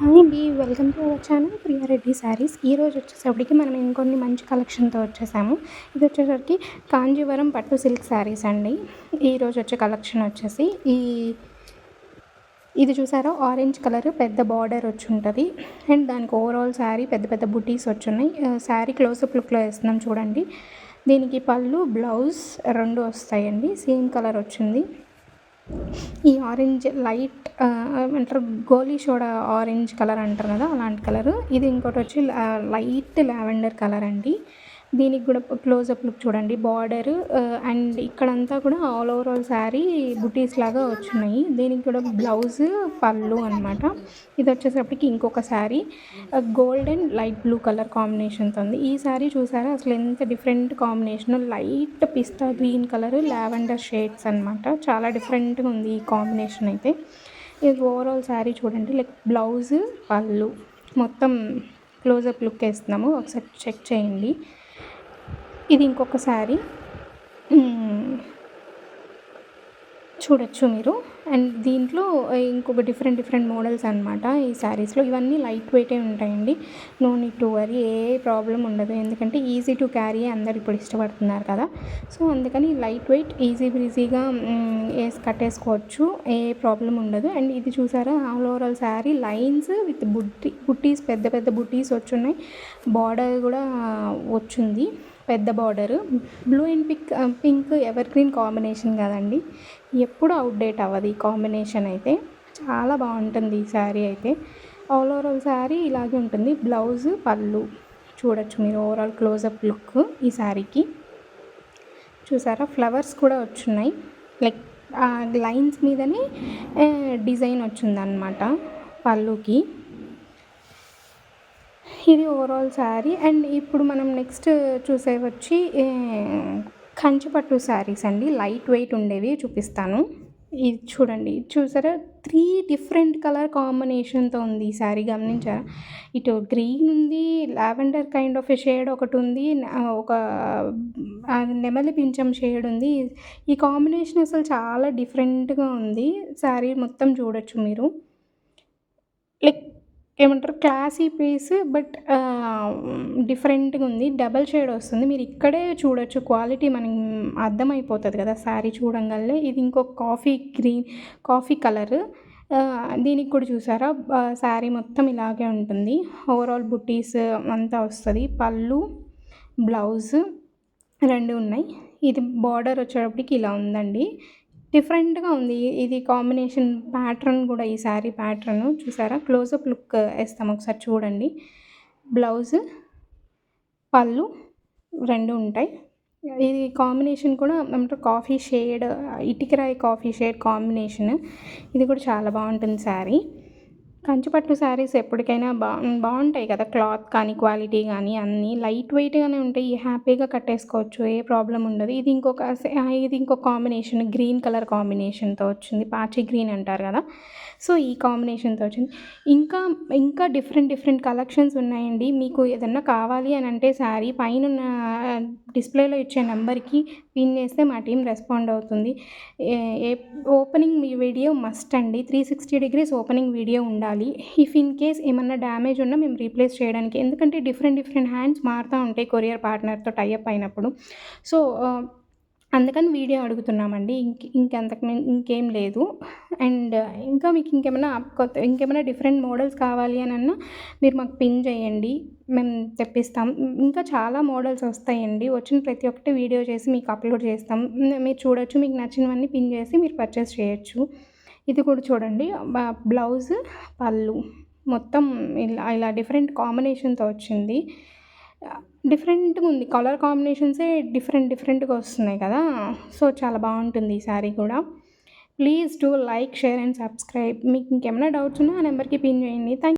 Hi అండి. Welcome to our channel Priya Reddy saris. ఈరోజు వచ్చేసరికి మనం ఇంకొన్ని మంచి కలెక్షన్‌తో వచ్చేసాము. ఇది వచ్చేసరికి కాంజీవరం పట్టు సిల్క్ శారీస్ అండి. ఈరోజు వచ్చే కలెక్షన్ వచ్చేసి ఇది చూసారా, ఆరెంజ్ కలర్ పెద్ద బార్డర్ వచ్చి ఉంటుంది. అండ్ దానికి ఓవరాల్ శారీ పెద్ద పెద్ద బుటీస్ వచ్చున్నాయి. శారీ క్లోజప్ లుక్లో వేస్తున్నాం చూడండి. దీనికి పళ్ళు బ్లౌజ్ రెండు వస్తాయండి. సేమ్ కలర్ వచ్చింది. ఈ ఆరెంజ్ లైట్ ఏమంటారు, గోలీ సోడా ఆరెంజ్ కలర్ అంటారు కదా, అలాంటి కలరు. ఇది ఇంకోటి వచ్చి లైట్ లావెండర్ కలర్ అండి. దీనికి కూడా క్లోజప్ లుక్ చూడండి. బార్డర్ అండ్ ఇక్కడంతా కూడా ఆల్ ఓవరాల్ శారీ బుటీస్ లాగా వచ్చున్నాయి. దీనికి కూడా బ్లౌజ్ పళ్ళు అనమాట. ఇది వచ్చేసరికి ఇంకొక sari gold and light blue colour కాంబినేషన్తో ఉంది. ఈ శారీ చూసారా అసలు ఎంత డిఫరెంట్ కాంబినేషన్, లైట్ పిస్తా గ్రీన్ కలర్ లావెండర్ షేడ్స్ అనమాట. చాలా డిఫరెంట్గా ఉంది ఈ కాంబినేషన్ అయితే. ఇది ఓవరాల్ శారీ చూడండి, లైక్ బ్లౌజ్ పళ్ళు మొత్తం క్లోజప్ లుక్ వేస్తున్నాము, ఒకసారి చెక్ చేయండి. ఇది ఇంకొక శారీ చూడొచ్చు మీరు. అండ్ దీంట్లో ఇంకొక డిఫరెంట్ మోడల్స్ అనమాట ఈ శారీస్లో. ఇవన్నీ లైట్ వెయిటే ఉంటాయండి. నో నీడ్ టు వరీ, ఏ ప్రాబ్లం ఉండదు. ఎందుకంటే ఈజీ టు క్యారీ అందరు ఇప్పుడు ఇష్టపడుతున్నారు కదా. సో అందుకని లైట్ వెయిట్ ఈజీ బ్రీజీగా కట్టేసుకోవచ్చు, ఏ ప్రాబ్లం ఉండదు. అండ్ ఇది చూసారా, all overall saree lines with బుట్టీస్ పెద్ద పెద్ద బుట్టీస్ వచ్చున్నాయి. బార్డర్ కూడా వచ్చింది, పెద్ద border. Blue and pink ever green combination కదండి, ఎప్పుడు అవుట్డేట్ అవ్వదు ఈ కాంబినేషన్ అయితే. చాలా బాగుంటుంది ఈ శారీ అయితే. ఆల్ ఓవరాల్ శారీ ఇలాగే ఉంటుంది. బ్లౌజ్ పళ్ళు చూడొచ్చు మీరు, ఓవరాల్ క్లోజప్ లుక్ ఈ శారీకి. చూసారా, ఫ్లవర్స్ కూడా వచ్చున్నాయి, లైక్ లైన్స్ మీదనే డిజైన్ వచ్చిందనమాట పళ్ళుకి. ఇది ఓవరాల్ శారీ. అండ్ ఇప్పుడు మనం నెక్స్ట్ చూసే వచ్చి కంచిపట్టు శారీస్ అండి. లైట్ వెయిట్ ఉండేవి చూపిస్తాను. ఇది చూడండి, చూసారా 3 డిఫరెంట్ కలర్ కాంబినేషన్తో ఉంది ఈ శారీ, గమనించారా? ఇటు గ్రీన్ ఉంది, lavender kind of a shade ఒకటి ఉంది, ఒక నెమలి పింఛం షేడ్ ఉంది. ఈ కాంబినేషన్ అసలు చాలా డిఫరెంట్గా ఉంది. శారీ మొత్తం చూడొచ్చు మీరు, లైక్ ఏమంటారు, క్లాసీ పీస్ బట్ డిఫరెంట్గా ఉంది. డబల్ షేడ్ వస్తుంది, మీరు ఇక్కడే చూడొచ్చు. క్వాలిటీ మనకి అర్థమైపోతుంది కదా శారీ చూడంగానే. ఇది ఇంకొక కాఫీ కలర్. దీనికి కూడా చూసారా, శారీ మొత్తం ఇలాగే ఉంటుంది. ఓవరాల్ బుట్టీస్ అంతా వస్తుంది. పళ్ళు బ్లౌజ్ రెండు ఉన్నాయి. ఇది బార్డర్ వచ్చేటప్పటికి ఇలా ఉందండి, డిఫరెంట్గా ఉంది. ఇది కాంబినేషన్ ప్యాటర్న్ కూడా, ఈ శారీ ప్యాటర్న్ చూసారా. క్లోజప్ లుక్ వేస్తాం ఒకసారి చూడండి. బ్లౌజ్ పళ్ళు రెండు ఉంటాయి. ఇది కాంబినేషన్ కూడా ఏమంటారు, కాఫీ షేడ్, ఇటికరాయి కాఫీ షేడ్ కాంబినేషన్. ఇది కూడా చాలా బాగుంటుంది శారీ. కంచిపట్టు శారీస్ ఎప్పటికైనా బాగుంటాయి కదా, క్లాత్ కానీ క్వాలిటీ కానీ అన్నీ లైట్ వెయిట్గానే ఉంటాయి. హ్యాపీగా కట్టేసుకోవచ్చు, ఏ ప్రాబ్లం ఉండదు. ఇది ఇంకొక కాంబినేషన్, గ్రీన్ కలర్ కాంబినేషన్తో వచ్చింది. పాచి గ్రీన్ అంటారు కదా, సో ఈ కాంబినేషన్తో వచ్చింది. ఇంకా డిఫరెంట్ కలెక్షన్స్ ఉన్నాయండి. మీకు ఏదన్నా కావాలి అని అంటే శారీ పైన డిస్ప్లేలో ఇచ్చే నెంబర్కి పిన్ చేస్తే మా టీం రెస్పాండ్ అవుతుంది. ఓపెనింగ్ వీడియో మస్ట్ అండి, 360 degrees ఓపెనింగ్ వీడియో ఉండాలి. ఇఫ్ ఇన్ కేస్ ఏమన్నా డ్యామేజ్ ఉన్నా మేము రీప్లేస్ చేయడానికి, ఎందుకంటే డిఫరెంట్ హ్యాండ్స్ మారుతూ ఉంటాయి కొరియర్ పార్ట్నర్తో టైఅప్ అయినప్పుడు. సో అందుకని వీడియో అడుగుతున్నామండి, ఇంకేం లేదు. అండ్ ఇంకా మీకు ఇంకేమైనా డిఫరెంట్ మోడల్స్ కావాలి అని అన్నా మీరు మాకు పిన్ చేయండి, మేము తెప్పిస్తాం. ఇంకా చాలా మోడల్స్ వస్తాయండి, వచ్చిన ప్రతి ఒక్కటి వీడియో చేసి మీకు అప్లోడ్ చేస్తాం. మీరు చూడొచ్చు, మీకు నచ్చినవన్నీ పిన్ చేసి మీరు పర్చేస్ చేయొచ్చు. ఇది కూడా చూడండి, బ్లౌజ్ పళ్ళు మొత్తం ఇలా డిఫరెంట్ కాంబినేషన్తో వచ్చింది. డిఫరెంట్గా ఉంది, కలర్ కాంబినేషన్సే డిఫరెంట్గా వస్తున్నాయి కదా. సో చాలా బాగుంటుంది ఈ శారీ కూడా. Please do like, share and subscribe. మీకు ఇంకేమైనా డౌట్స్ ఉన్నా ఆ నెంబర్కి పిన్ చేయండి. థ్యాంక్